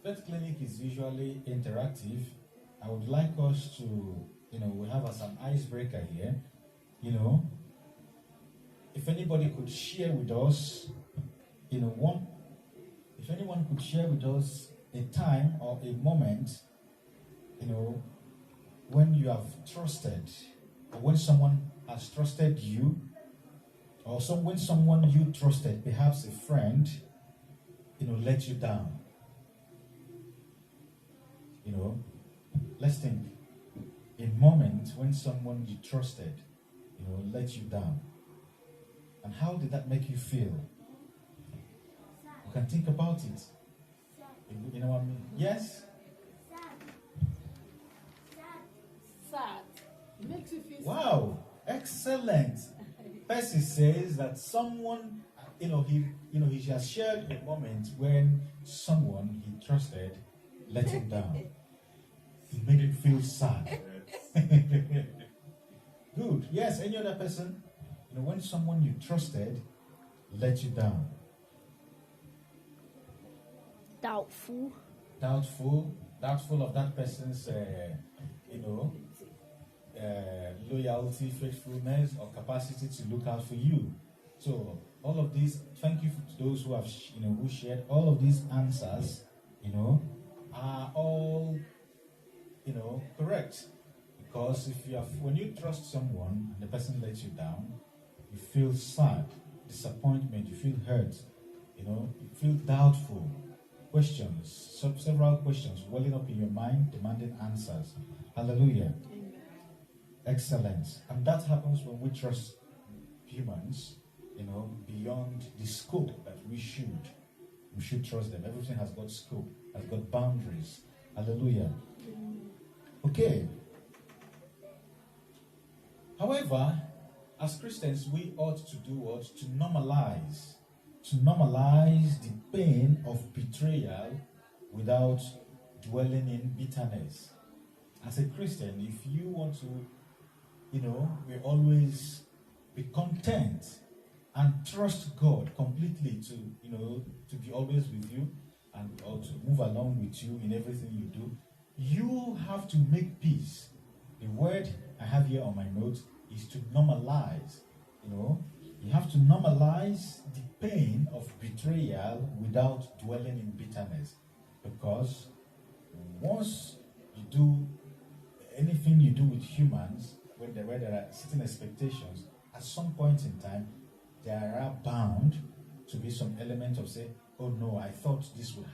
Vet clinic is usually interactive. I would like us to, we have as an icebreaker here, if anybody could share with us, if anyone could share with us a time or a moment, when you have trusted, or when someone has trusted you, or when someone you trusted, perhaps a friend, let you down. Let's think. A moment when someone you trusted, let you down. And how did that make you feel? You can think about it. You know what I mean? Yes? Sad. It makes you feel sad. Wow, excellent. Percy says that someone, he has shared a moment when someone he trusted let him down. It made him feel sad. Good. Yes, any other person? When someone you trusted let you down. Doubtful. Doubtful of that person's, loyalty, faithfulness, or capacity to look out for you. So all of these, thank you to those who have, who shared all of these answers, are all, correct. Because when you trust someone and the person lets you down, you feel sad, disappointment, you feel hurt, you feel doubtful. Questions, several questions welling up in your mind, demanding answers. Hallelujah. Amen. Excellent. And that happens when we trust humans, beyond the scope that we should. We should trust them. Everything has got scope, has got boundaries. Hallelujah. Okay. However, as Christians, we ought to do what? To normalize the pain of betrayal without dwelling in bitterness. As a Christian, if you want to, we always be content and trust God completely to be always with you and or to move along with you in everything you do, you have to make peace. The word I have here on my notes is to normalize. You have to normalize the pain of betrayal without dwelling in bitterness. Because once you do anything you do with humans, where there are certain expectations, at some point in time, there are bound to be some element of say, oh no, I thought this would happen.